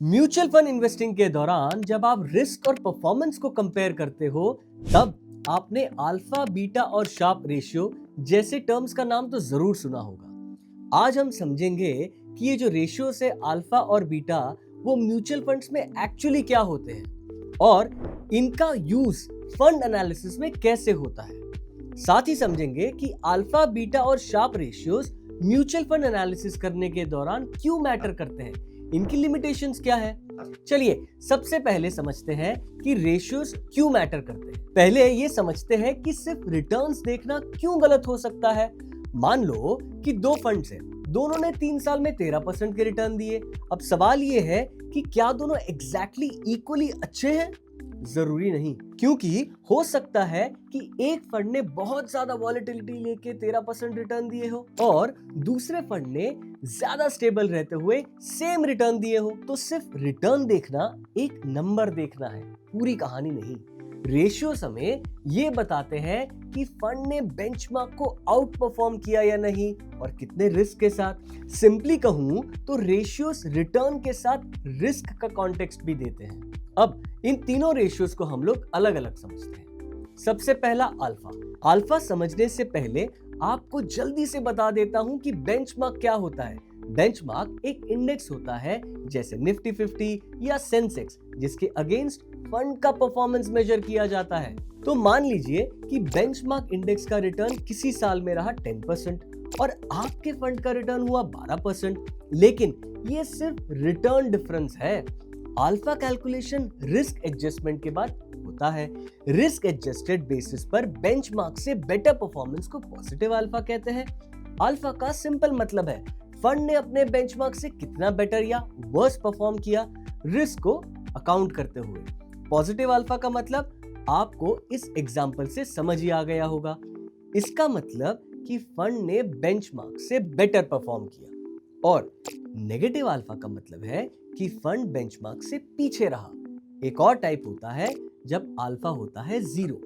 Mutual fund investing के दौरान जब आप रिस्क और परफॉर्मेंस को कंपेयर करते हो तब आपने अल्फा, बीटा और शार्प रेशियो जैसे टर्म्स का नाम तो जरूर सुना होगा। आज हम समझेंगे कि ये जो रेशियोस है अल्फा और बीटा वो म्यूचुअल फंड्स में एक्चुअली क्या होते हैं और इनका यूज फंड एनालिसिस में कैसे होता है। साथ ही समझेंगे कि अल्फा, बीटा और sharp ratios mutual fund analysis करने के दौरान क्यों मैटर करते हैं, इनकी लिमिटेशंस क्या है। चलिए सबसे पहले समझते हैं कि रेशियोस क्यों मैटर करते हैं। पहले ये समझते हैं कि सिर्फ रिटर्न्स देखना क्यों गलत हो सकता है। मान लो कि दो फंड्स हैं, दोनों ने 3 साल में 13% के रिटर्न दिए। अब सवाल ये है कि क्या दोनों एग्जैक्टली इक्वली अच्छे हैं? जरूरी नहीं, क्योंकि हो सकता है कि एक फंड ने बहुत ज्यादा वॉलेटिलिटी लेके 13% रिटर्न दिए हो और दूसरे फंड ने ज्यादा स्टेबल रहते हुए सेम रिटर्न दिए हो। तो सिर्फ रिटर्न देखना एक नंबर देखना है, पूरी कहानी नहीं। रेशियोस हमें ये बताते हैं कि फंड ने बेंचमार्क को आउट परफॉर्म किया या नहीं और कितने रिस्क के साथ। सिंपली कहूं तो रेशियोस रिटर्न के साथ रिस्क का कॉन्टेक्स्ट भी देते हैं। अब इन तीनों रेशियोस को हम लोग अलग अलग समझते हैं। सबसे पहला अल्फा। अल्फा समझने से पहले आपको जल्दी से बता देता हूं कि बेंचमार्क क्या होता है। बेंचमार्क एक इंडेक्स होता है जैसे निफ्टी 50 या सेंसेक्स, जिसके अगेंस्ट फंड का परफॉर्मेंस मेजर किया जाता है। तो मान लीजिए कि बेंचमार्क इंडेक्स का रिटर्न किसी साल में रहा 10% और आपके फंड का रिटर्न हुआ 12%, लेकिन ये सिर्फ रिटर्न डिफरेंस है। अल्फा कैलकुलेशन रिस्क एडजस्टमेंट के बाद होता है। रिस्क एडजस्टेड बेसिस पर बेंचमार्क से बेटर परफॉर्मेंस को पॉजिटिव अल्फा कहते हैं। अल्फा का सिंपल मतलब है फंड ने अपने बेंचमार्क से कितना बेटर या वर्स परफॉर्म किया, रिस्क को अकाउंट करते हुए। पॉजिटिव अल्फा का मतलब आपको इस एग्जांपल से समझ ही आ गया होगा। इसका मतलब कि फंड ने बेंचमार्क से बेटर परफॉर्म किया। और नेगेटिव अल्फा का मतलब है कि फंड बेंचमार्क से पीछे रहा। एक और टाइप होता है जब अल्फा होता है 0।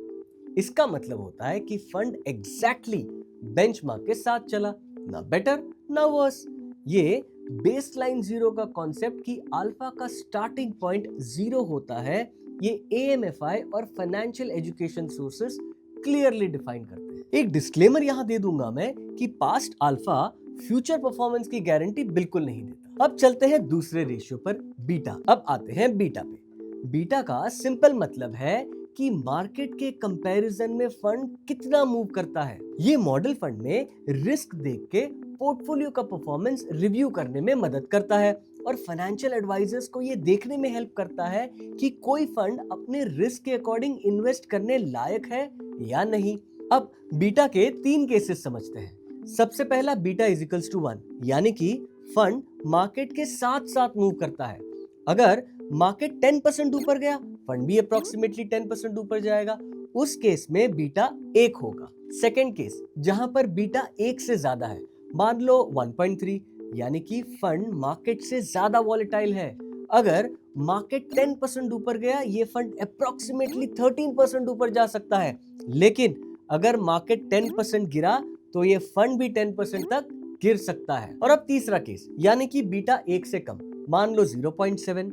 इसका मतलब होता है कि फंड एग्जैक्टली बेंचमार्क के साथ चला, ना बेटर ना वर्स। ये बेसलाइन 0 का कॉन्सेप्ट कि अल्फा का स्टार्टिंग पॉइंट 0 होता है, ये AMFI और financial education sources clearly define करते हैं। एक डिस्क्लेमर यहां दे दूंगा मैं कि पास्ट अल्फा फ्यूचर परफॉर्मेंस की गारंटी बिल्कुल नहीं देता। अब चलते हैं दूसरे रेशियो पर, बीटा। अब आते हैं बीटा पे। बीटा का सिंपल मतलब है कि मार्केट के कंपैरिजन में फंड कितना मूव करता है। ये मॉडल फंड में रिस्क देख के पोर्टफोलियो का परफॉर्मेंस रिव्यू करने में मदद करता है और फाइनेंशियल एडवाइजर्स को ये देखने में हेल्प करता है कि कोई फंड अपने रिस्क के अकॉर्डिंग इन्वेस्ट करने लायक है या नहीं। अब बीटा के 3 केसेस समझते हैं। सबसे पहला बीटा इज इक्वल्स टू 1, यानी कि फंड मार्केट के साथ साथ मूव करता है। अगर मार्केट 10% ऊपर गया, फंड भी अप्रोक्सीमेटली 10% ऊपर जाएगा। उस केस में बीटा 1 होगा। सेकेंड केस जहां पर बीटा 1 से ज्यादा है, मान लो 1.3, यानी कि फंड मार्केट से ज्यादा वॉलेटाइल है। अगर मार्केट 10% ऊपर गया, ये फंड अप्रोक्सीमेटली 13% ऊपर जा सकता है। लेकिन अगर मार्केट 10% गिरा तो ये फंड भी 10% तक गिर सकता है। और अब तीसरा केस, यानी कि बीटा 1 से कम, मान लो 0.7,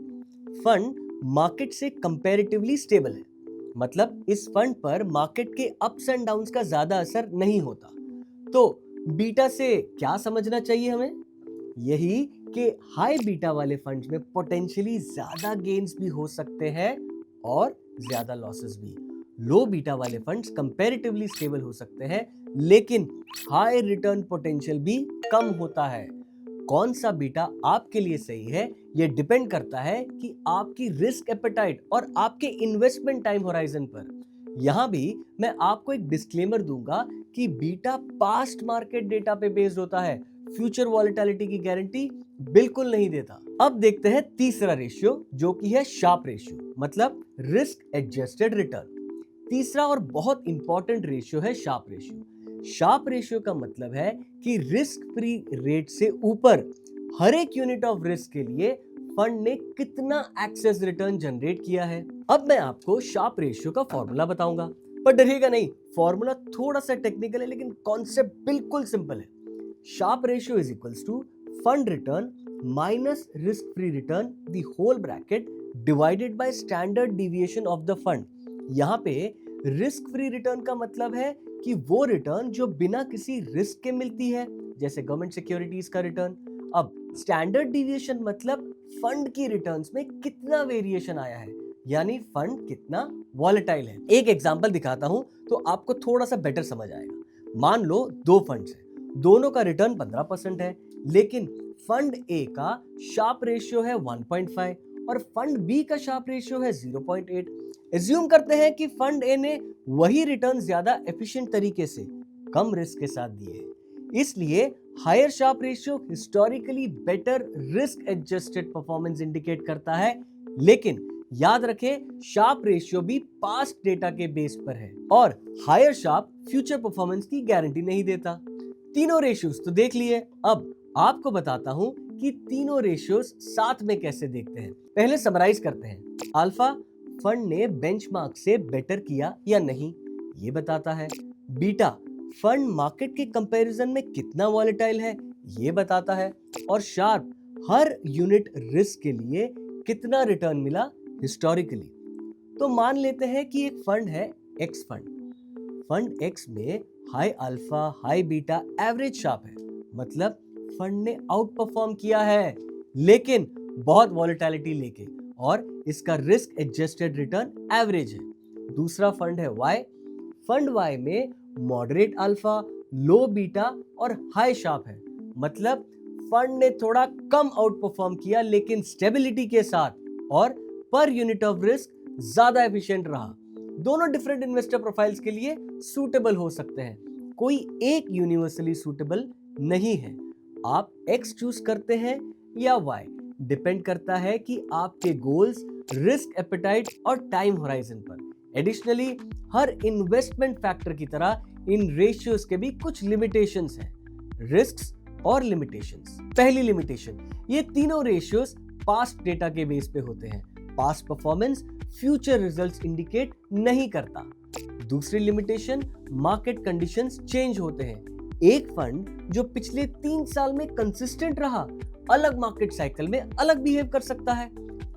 फंड मार्केट से कंपैरेटिवली स्टेबल है। मतलब इस फंड पर मार्केट के अप्स एंड डाउन्स का ज्यादा असर नहीं होता। तो बीटा से क्या समझना चाहिए हमें? यही कि हाई बीटा वाले फंड्स में पोटेंशियली ज्यादा गेन्स भी हो सकते हैं और ज्यादा लॉसेस भी। लो बीटा वाले फंड्स कंपैरेटिवली स्टेबल हो सकते हैं, लेकिन हाई रिटर्न पोटेंशियल भी कम होता है। कौन सा बीटा आपके लिए सही है, यह डिपेंड करता है कि आपकी रिस्क एपेटाइट और आपके इन्वेस्टमेंट टाइम होराइजन पर। यहां भी मैं आपको एक डिस्क्लेमर दूंगा कि बीटा पास्ट मार्केट डेटा पे बेस्ड होता है, फ्यूचर वॉलेटिलिटी की गारंटी बिल्कुल नहीं देता। अब देखते हैं तीसरा रेशियो, जो कि है शार्प रेशियो, मतलब रिस्क एडजस्टेड रिटर्न। तीसरा और बहुत इंपॉर्टेंट रेशियो है शार्प रेशियो। शार्प रेशियो का मतलब है कि रिस्क फ्री रेट से ऊपर हर एक यूनिट ऑफ रिस्क के लिए फंड ने कितना एक्सेस रिटर्न जनरेट किया है। अब मैं आपको शार्प रेशियो का फॉर्मूला बताऊंगा, पर डरिएगा नहीं, फॉर्मूला थोड़ा सा टेक्निकल है लेकिन कॉन्सेप्ट बिल्कुल सिंपल है। Sharp ratio is equals to fund return minus risk free return the whole bracket divided by standard deviation of the fund. यहाँ पे रिस्क फ्री रिटर्न का मतलब है कि वो रिटर्न जो बिना किसी रिस्क के मिलती है, जैसे गवर्नमेंट सिक्योरिटीज का रिटर्न। अब स्टैंडर्ड डिविएशन मतलब फंड की रिटर्न्स में कितना वेरिएशन आया है, यानी फंड कितना वॉलेटाइल है। एक एग्जांपल दिखाता हूं तो आपको थोड़ा सा बेटर समझ आएगा। मान लो दो फंड्स हैं, दोनों का रिटर्न 15% है, लेकिन फंड ए का शार्प रेशियो है 1.5 और फंड बी का शार्प रेशियो है 0.8। एज्यूम करते हैं कि फंड ए ने वही रिटर्न ज्यादा एफिशिएंट तरीके से कम रिस्क के साथ दिए हैं, इसलिए higher sharp ratio historically better risk adjusted performance indicate करता है। लेकिन याद रखें, शार्प रेशियो भी पास्ट डेटा के बेस पर है और हायर शार्प फ्यूचर परफॉर्मेंस की गारंटी नहीं देता। तीनों रेशियोज तो देख लिए, अब आपको बताता हूं कि तीनों रेशियोज साथ में कैसे देखते हैं। पहले समराइज करते हैं। अल्फा, फंड ने बेंचमार्क से बेटर किया या नहीं, ये बताता है। बीटा, फंड मार्केट के कंपैरिजन में कितना वॉलेटाइल है, ये बताता है। और शार्प, हर यूनिट रिस्क के लिए कितना रिटर्न मिला हिस्टोरिकली। तो मान लेते हैं कि एक फंड है एक्स फंड। फंड एक्स में high alpha, high beta, average sharp है, मतलब फंड ने आउट परफॉर्म किया है लेकिन बहुत वॉलेटिलिटी लेके, और इसका रिस्क एडजस्टेड रिटर्न एवरेज है। दूसरा फंड है वाई। फंड वाई में मॉडरेट अल्फा, लो बीटा और हाई शार्प है, मतलब फंड ने थोड़ा कम आउट परफॉर्म किया लेकिन स्टेबिलिटी के साथ, और पर यूनिट ऑफ रिस्क ज्यादा एफिशिएंट रहा। दोनों डिफरेंट इन्वेस्टर प्रोफाइल्स के लिए सूटेबल हो सकते हैं, कोई एक यूनिवर्सली सूटेबल नहीं है। आप एक्स चूज करते हैं या वाई, डिपेंड करता है कि आपके गोल्स, रिस्क एपेटाइट और टाइम होराइजन पर। एडिशनली, हर इन्वेस्टमेंट फैक्टर की तरह इन रेशियोज के भी कुछ लिमिटेशंस हैं। रिस्क्स और लिमिटेशंस। पहली लिमिटेशन, ये तीनों रेशियोज पास्ट डेटा के बेस पे होते हैं। Past performance future results indicate नहीं करता। दूसरी लिमिटेशन, मार्केट कंडीशंस चेंज होते हैं। एक फंड जो पिछले 3 साल में कंसिस्टेंट रहा, अलग मार्केट साइकिल में अलग बिहेव कर सकता है।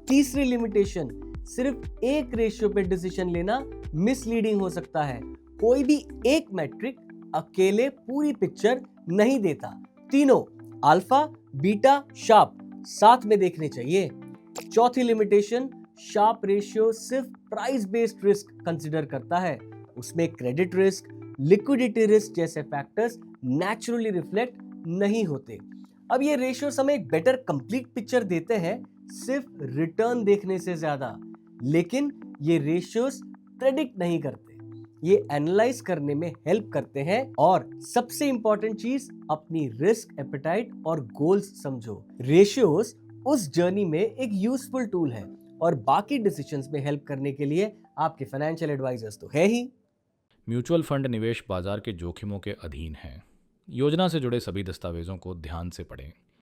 तीसरी लिमिटेशन, सिर्फ एक रेशियो पे डिसीजन लेना मिसलीडिंग हो सकता है। कोई भी एक मैट्रिक अकेले पूरी पिक्चर नहीं देता। तीनों अल्फा, बीटा, शार्प साथ में देखने चाहिए। चौथी लिमिटेशन, शार्प रेशियो सिर्फ प्राइस बेस्ड रिस्क कंसीडर करता है, उसमें क्रेडिट रिस्क, लिक्विडिटी रिस्क जैसे फैक्टर्स नेचुरली रिफ्लेक्ट नहीं होते। अब ये रेशियोस हमें एक बेटर कंप्लीट पिक्चर देते हैं सिर्फ रिटर्न देखने से ज्यादा, लेकिन ये रेशियोस प्रेडिक्ट नहीं करते, ये एनालाइज करने में हेल्प करते हैं। और सबसे इंपॉर्टेंट चीज, अपनी रिस्क एपेटाइट और गोल्स समझो। रेशियोस उस जर्नी में एक यूजफुल टूल है और बाकी डिसीजंस में हेल्प करने के लिए आपके फाइनेंशियल एडवाइजर्स तो है ही। म्यूचुअल फंड निवेश बाजार के जोखिमों के अधीन हैं। योजना से जुड़े सभी दस्तावेजों को ध्यान से पढ़ें।